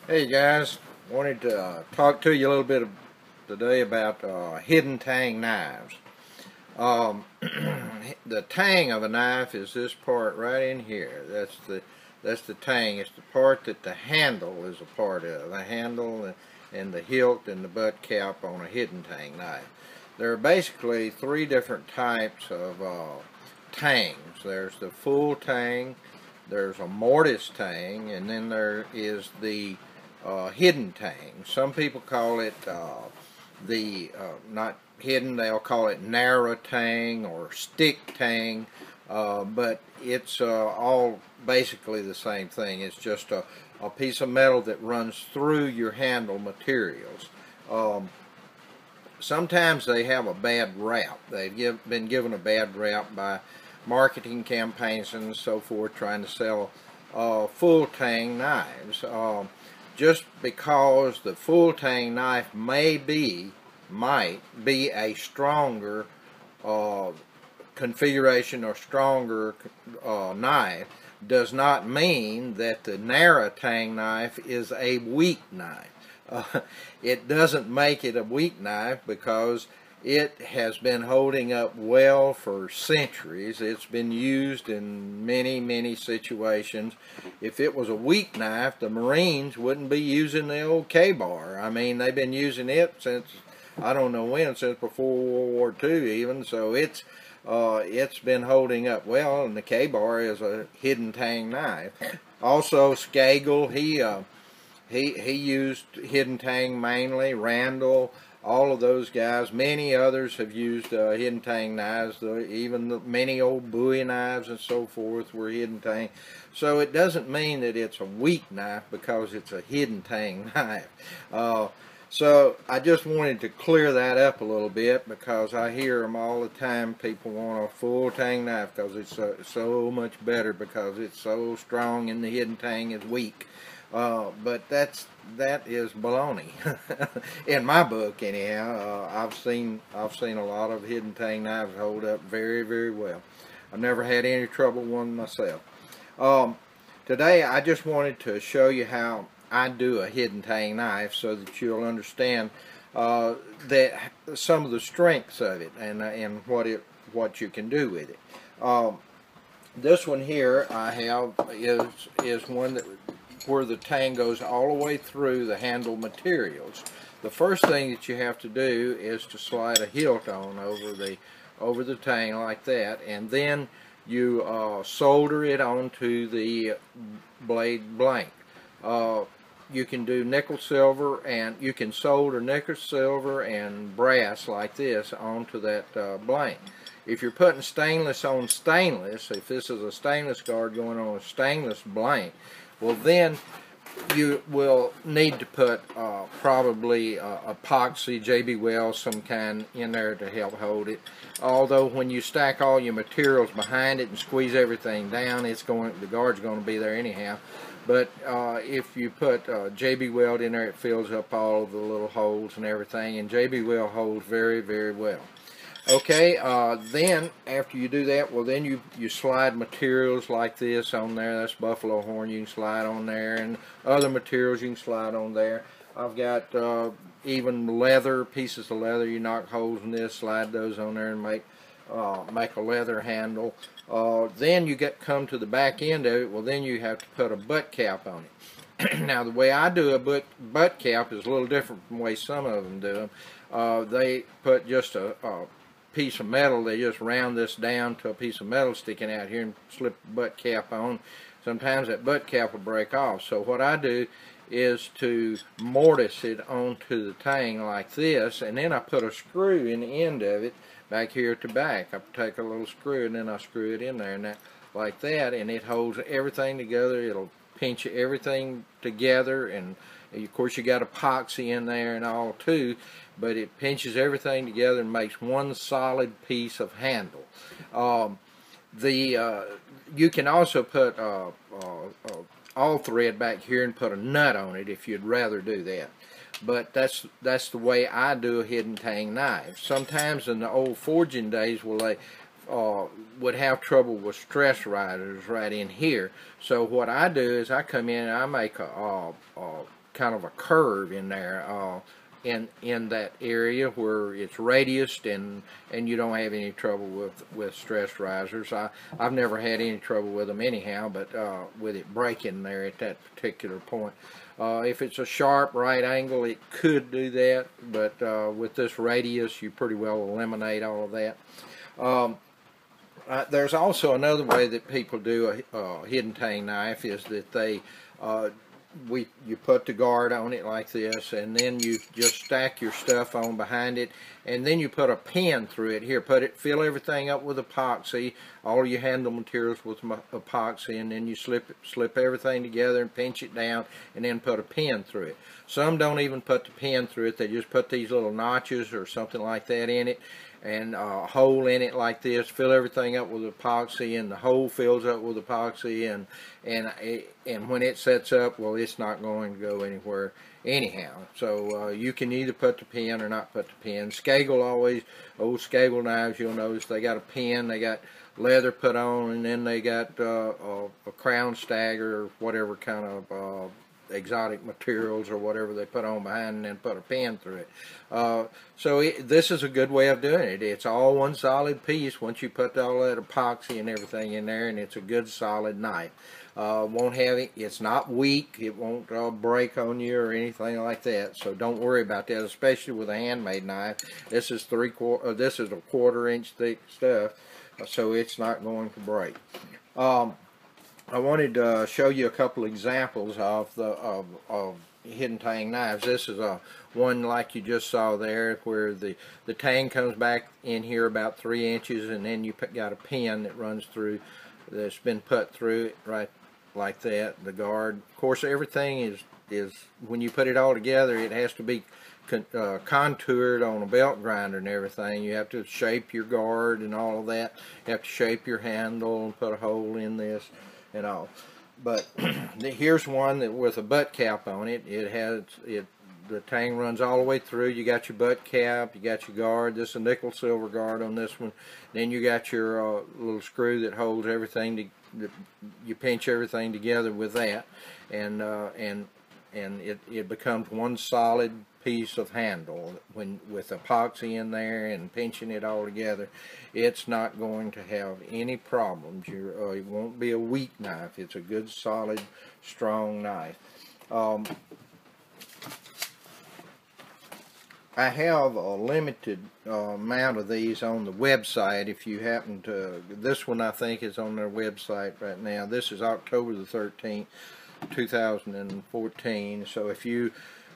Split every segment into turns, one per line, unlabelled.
Hey guys, wanted to talk to you a little bit today about hidden tang knives. The tang of a knife is this part right in here. That's the tang. It's the part that the handle is a part of. The handle and the hilt and the butt cap on a hidden tang knife. There are basically three different types of tangs. There's the full tang, there's a mortise tang, and then there is the hidden tang. Some people call it not hidden, they'll call it narrow tang or stick tang, but it's all basically the same thing. It's just a piece of metal that runs through your handle materials. Um, Sometimes they have a bad rap. Been given a bad rap by marketing campaigns and so forth, trying to sell full tang knives. Just because the full tang knife might be a stronger uh, configuration or stronger knife, does not mean that the narrow tang knife is a weak knife. It doesn't make it a weak knife because it has been holding up well for centuries. It's been used in many situations. If it was a weak knife, the Marines wouldn't be using the old K-bar. I mean, they've been using it since, I don't know when, since before World War II even. So it's been holding up well, and the K-bar is a hidden tang knife. Also, Skagel, he used hidden tang mainly. Randall, all of those guys. Many others have used hidden tang knives. Even the many old Bowie knives and so forth were hidden tang. So it doesn't mean that it's a weak knife because it's a hidden tang knife. So I just wanted to clear that up a little bit because I hear them all the time. People want a full tang knife because it's so much better because it's so strong and the hidden tang is weak. But that is baloney. In my book, anyhow. I've seen a lot of hidden tang knives hold up very well. I've never had any trouble with one myself. Um, Today, I just wanted to show you how I do a hidden tang knife so that you'll understand that some of the strengths of it and what you can do with it. This one here I have is one that where the tang goes all the way through the handle materials. The first thing that you have to do is to slide a hilt on over the tang like that, and then you solder it onto the blade blank. You can do nickel silver, and you can solder nickel silver and brass like this onto that blank. If you're putting stainless on stainless, if this is a stainless guard going on a stainless blank, well then you will need to put probably epoxy, JB Wells, some kind in there to help hold it. Although when you stack all your materials behind it and squeeze everything down, the guard's going to be there anyhow. But if you put JB Weld in there, it fills up all of the little holes and everything, and JB Weld holds very well. Okay, then after you do that, well then you slide materials like this on there. That's buffalo horn you can slide on there, and other materials you can slide on there. I've got even leather, pieces of leather. You knock holes in this, slide those on there and make a leather handle. Then you come to the back end of it, well then you have to put a butt cap on it. Now the way I do a butt cap is a little different from the way some of them do them. They put just a piece of metal, they just round this down to a piece of metal sticking out here and slip the butt cap on. Sometimes that butt cap will break off. So what I do is to mortise it onto the tang like this, and then I put a screw in the end of it back here at the back. I take a little screw and then I screw it in there, and that like that, and it holds everything together. It'll pinch everything together, and of course you got epoxy in there and all too, but it pinches everything together and makes one solid piece of handle. You can also put all thread back here and put a nut on it if you'd rather do that. But that's the way I do a hidden tang knife. Sometimes in the old forging days, well, they would have trouble with stress riders right in here. So what I do is I come in and I make kind of a curve in there. In that area where it's radiused and you don't have any trouble with stress risers. I've never had any trouble with them anyhow, but with it breaking there at that particular point. If it's a sharp right angle, it could do that, but with this radius, you pretty well eliminate all of that. There's also another way that people do a hidden tang knife, is that they you put the guard on it like this, and then you just stack your stuff on behind it, and then you put a pin through it. Here, fill everything up with epoxy, all your handle materials with epoxy, and then you slip everything together and pinch it down, and then put a pin through it. Some don't even put the pin through it. They just put these little notches or something like that in it, and a hole in it like this, fill everything up with epoxy, and the hole fills up with epoxy, and when it sets up, well, it's not going to go anywhere anyhow. So you can either put the pin or not put the pin. Skagel always, old Skagel knives, you'll notice they got a pin, they got leather put on, and then they got a crown stagger or whatever kind of exotic materials or whatever they put on behind, and then put a pin through it. This is a good way of doing it. It's all one solid piece once you put all that epoxy and everything in there, and it's a good solid knife. Won't have it. It's not weak. It won't break on you or anything like that. So don't worry about that, especially with a handmade knife. This is this is a 1/4 inch thick stuff, so it's not going to break. I wanted to show you a couple examples of hidden tang knives. This is one like you just saw there, where the tang comes back in here about 3 inches, and then you got a pin that runs through, that's been put through it right like that, the guard. Of course, everything is when you put it all together, it has to be contoured on a belt grinder and everything. You have to shape your guard and all of that. You have to shape your handle and put a hole in this and all. But here's one that with a butt cap on it. The tang runs all the way through. You got your butt cap, you got your guard. This is a nickel silver guard on this one. Then you got your little screw that holds everything. You pinch everything together with that, and it becomes one solid piece of handle. With epoxy in there and pinching it all together, it's not going to have any problems. It won't be a weak knife. It's a good, solid, strong knife. I have a limited amount of these on the website. If you happen to, this one I think is on their website right now. This is October the 13th, 2014. So if you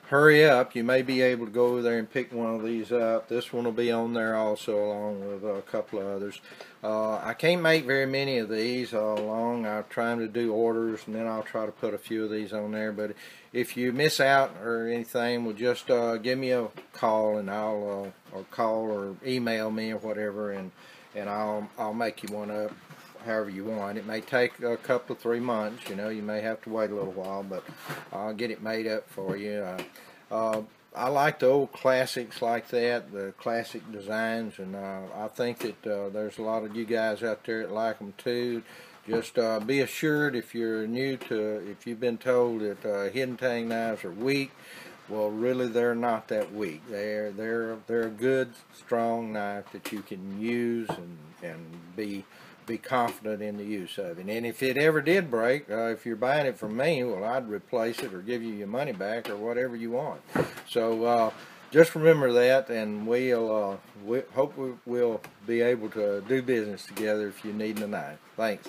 hurry up, you may be able to go over there and pick one of these up. This one will be on there also, along with a couple of others. I can't make very many of these along. I'm trying to do orders, and then I'll try to put a few of these on there. But if you miss out or anything, well, just give me a call, and I'll or call or email me or whatever, and I'll make you one up however you want. It may take a couple of 3 months. You know, you may have to wait a little while, but I'll get it made up for you. I like the old classics like that, the classic designs, and I think that there's a lot of you guys out there that like them too. Just be assured, if you're new to, if you've been told that hidden tang knives are weak, well, really they're not that weak. They're a good, strong knife that you can use and be confident in the use of it. And if it ever did break, if you're buying it from me, well, I'd replace it or give you your money back or whatever you want. So just remember that, and we hope we'll be able to do business together if you need a knife. Thanks.